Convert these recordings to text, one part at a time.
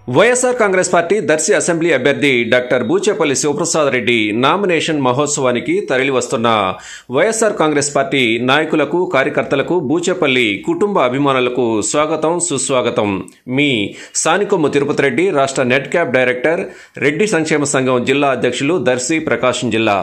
YSR Congress party Darsi assembly అభ్యర్థి doctor Boochepalli Sivaprasad Reddy nomination మహోత్సవానికి తరలివస్తున్న YSR Congress party నాయకులకు, కార్యకర్తలకు, బూచేపల్లి కుటుంబ అభిమానులకు స్వాగతం, సుస్వాగతం. మీ సానికొమ్ము తిరుపతి రెడ్డి, రాష్ట్ర నెట్ క్యాప్ డైరెక్టర్, రెడ్డి సంక్షేమ సంఘం జిల్లా అధ్యక్షులు, దర్శి, ప్రకాశం జిల్లా.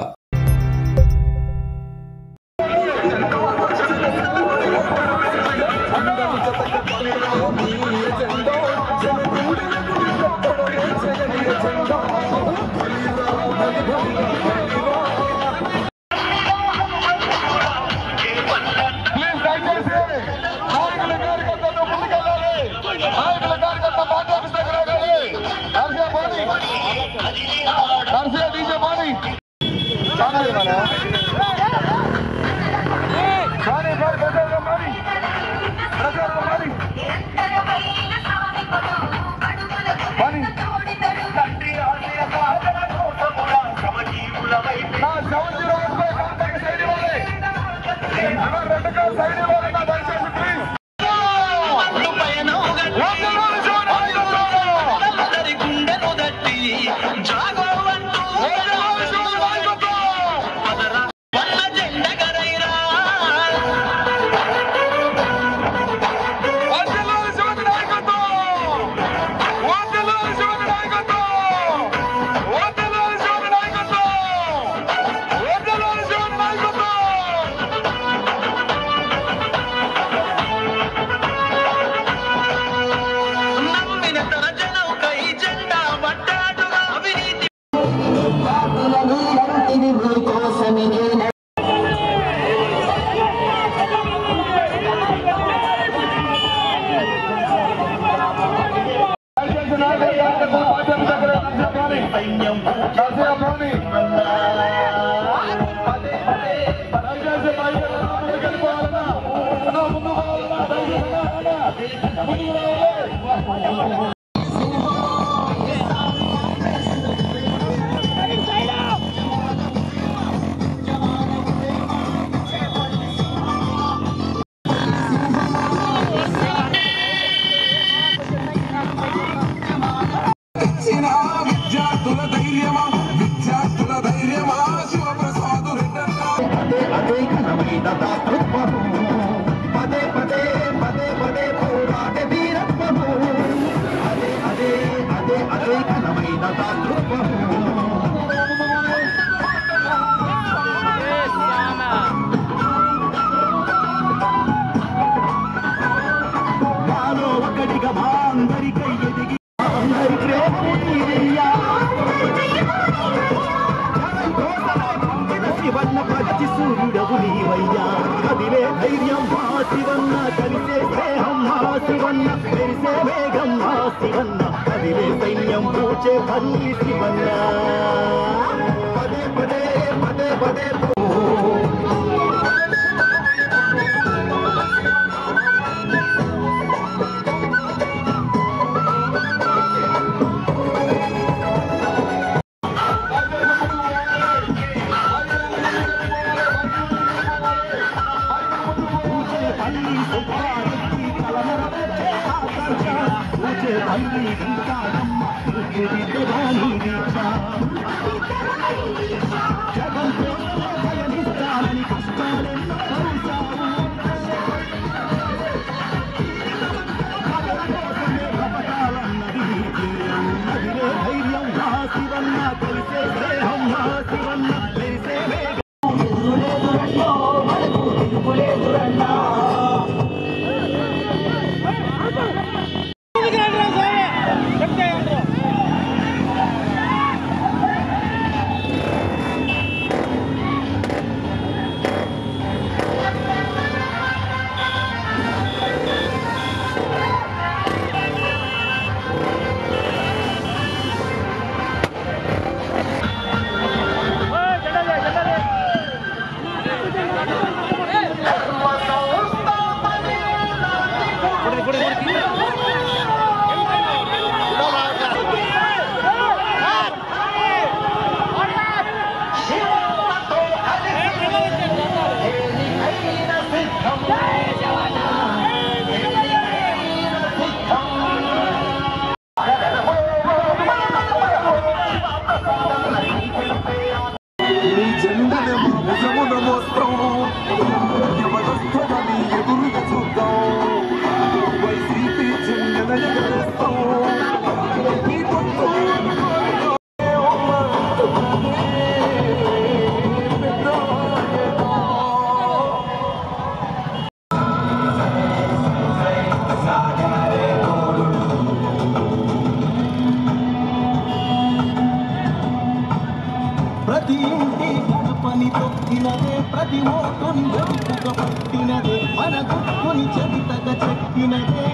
ప్రతి ఓటుని ఒడుపుగా పట్టినదే మన గుట్టుని చెవితగా చెక్కినదే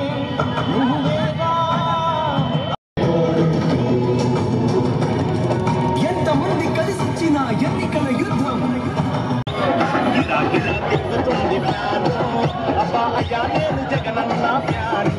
నువ్వేగా. ఎంతమంది కలిసొచ్చిన ఎన్నికల యుద్ధం అబ్బా అయ్యా నేను జగనన్న ప్యారు.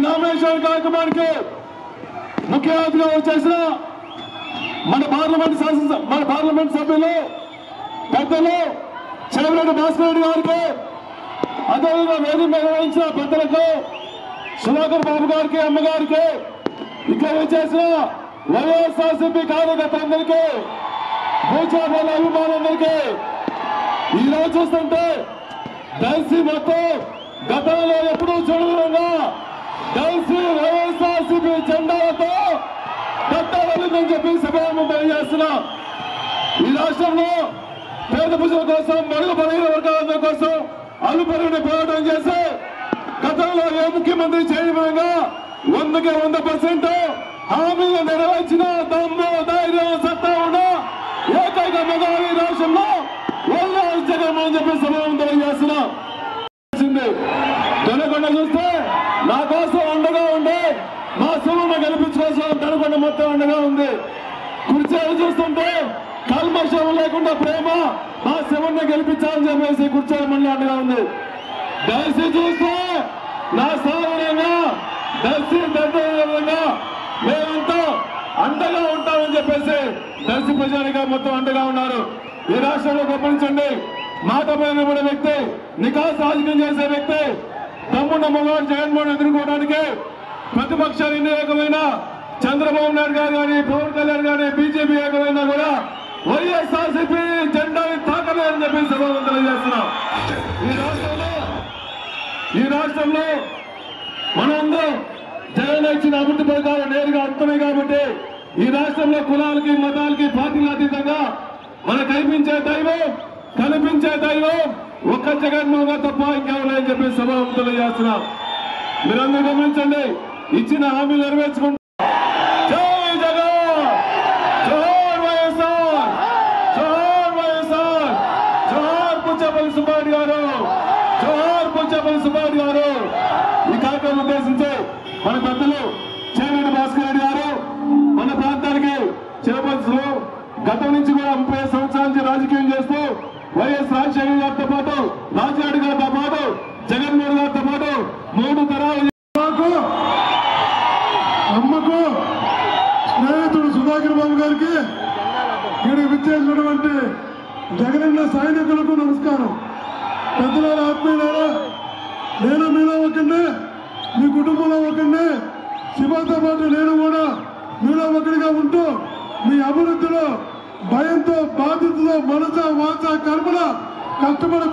నామినేషన్ కార్యక్రమానికి ముఖ్య అతిథిగా వచ్చేసిన మన పార్లమెంట్ సభ్యులు పెద్దలు చెవిరెడ్డి భాస్కర్ రెడ్డి గారికి, అదేవిధంగా వేదిక నిర్వహించిన పెద్దలకు, సుధాకర్ బాబు గారికి, అమ్మగారికి, ఇక్కడ వచ్చేసిన వైఎస్ఆర్సీపీ కార్యకర్తలందరికీ, భూచాపల్లి అభిమానులందరికీ ఈరోజు చూస్తుంటే దళసి మొత్తం గతంలో ఎప్పుడూ చూడకుండా దళసి వైఎస్ఆర్సీపీ జెండాలతో కట్టాలని చెప్పి సభాముఖం తెలియజేస్తున్నా. ఈ రాష్ట్రంలో పేద ప్రజల కోసం, బడుగు బలహీన వర్గాల కోసం అలుపెరుగుని పోరాటం చేసి గతంలో ఏ ముఖ్యమంత్రి చేయడంగా 100కి 100% హామీలు నెరవేర్చిన దమ్ము, ధైర్యం, సత్తా ఉన్న ఏకైక మెగావి రాష్ట్రంలో వైఎస్ జగన్మోహన్ చెప్పి సభాముఖం తెలియజేస్తున్నా. దొనకొండ చూస్తే నా కోసం అండగా ఉండే మా శివన్న గెలిపించుకోసం దొనకొండ మొత్తం అండగా ఉంది. కుర్చీలు చూస్తుంటే కల్మషం లేకుండా ప్రేమ మా శివన్న గెలిపించాలని చెప్పేసి కుర్చీల మళ్ళీ అండగా ఉంది. దయచేసి చూస్తే నా సాధారణంగా దర్శి విధంగా మేమంతా అండగా ఉంటామని చెప్పేసి దర్శి ప్రజానిగా మొత్తం అండగా ఉన్నారు. ఈ రాష్ట్రంలో గమనించండి, మాట పైన వ్యక్తి, నికాస్ రాజకీయం చేసే వ్యక్తి, తమ్ముడు మగవాడు జగన్మోహన్ ఎదుర్కోవడానికి ప్రతిపక్షాలు ఎన్ని రకమైన చంద్రబాబు నాయుడు గారు కానీ, పవన్ కళ్యాణ్ గానీ, బీజేపీ ఏకమైనా కూడా వైఎస్ఆర్సీపీ జెండాని తాకలేదని చెప్పి సభను తెలియజేస్తున్నాం. ఈ రాష్ట్రంలో మనందరం జగన్ ఇచ్చిన అభివృద్ధి పథకాలు నేరుగా అందుతున్నాయి కాబట్టి ఈ రాష్ట్రంలో కులాలకి, మతాలకి, పార్టీల అతీతంగా మనకు కనిపించే దైవం ఒక్క జగన్మోహన్ గారు తప్ప ఇంకెవరు లేదని చెప్పి సభను తెలియజేస్తున్నాం. మీరందరూ గమనించండి, ఇచ్చిన హామీలు నెరవేర్చుకుంటాం. జై జగన్, జోహార్ వైఎస్ఆర్, జోహార్ వైఎస్ఆర్, జోహార్ పుచ్చపల్లి సుబ్బారెడ్డి గారు, జోహార్ పుచ్చపల్లి సుబ్బారెడ్డి గారు. ఈ కార్యక్రమం ఉద్దేశించి మన పెద్దలు చేనేటి భాస్కర్ రెడ్డి గారు మన ప్రాంతానికి చైర్మన్స్లు గతం నుంచి కూడా 30 సంవత్సరాల నుంచి రాజకీయం చేస్తూ వైఎస్ రాజశేఖర్ గారితో పాటు, రాజారెడ్డి గారితో పాటు, జగన్మోహన్ గారితో పాటు 3 తరాలు అమ్మకు స్నేహితుడు సుధాకర్ బాబు గారికి, ఇక్కడికి విచ్చేసినటువంటి జగనన్న సైనికులకు నమస్కారం. పెద్దల ఆత్మీయులారా, నేను మీలో ఒకరిని, మీ కుటుంబంలో ఒకరిని, శివతో పాటు నేను కూడా మీలో ఒకరిగా ఉంటూ మీ అభివృద్ధిలో భయంతో, బాధ్యతతో, మనస వాచ కర్మల కష్టపడి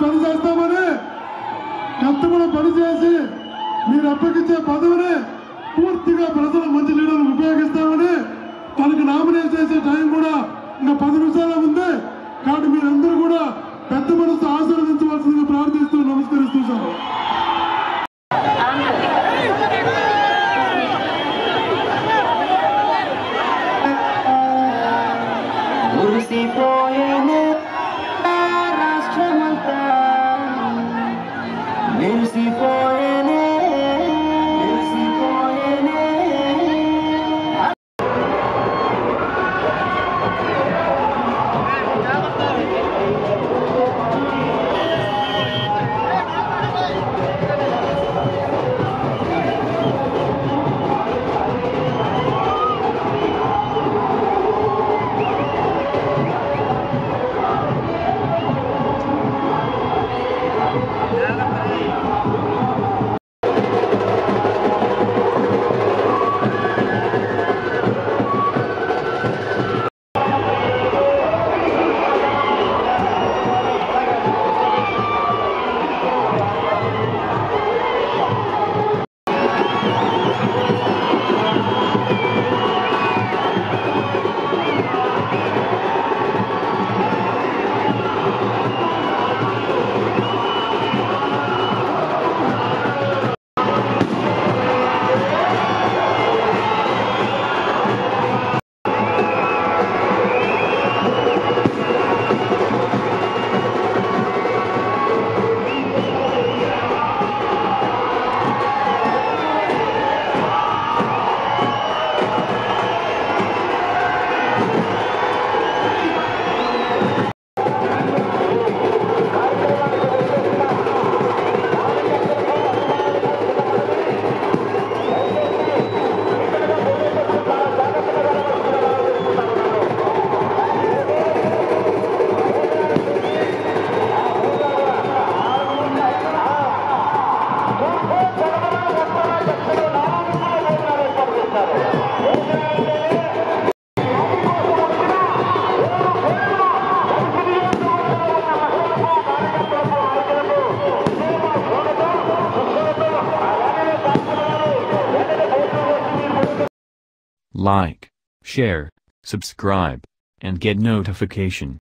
పనిచేసి మీరు అప్పగించే పదవిని పూర్తిగా ప్రజల మంచి లీడర్లు ఉపయోగిస్తామని, తనకు నామినేట్ చేసే టైం కూడా ఇంకా 10 నిమిషాలు ఉంది. కాబట్టి మీరందరూ కూడా పెద్ద మనసు ఆశీర్వదించవలసిందిగా ప్రార్థిస్తూ నమస్కరిస్తూ sir. Like, share, subscribe, and get notification.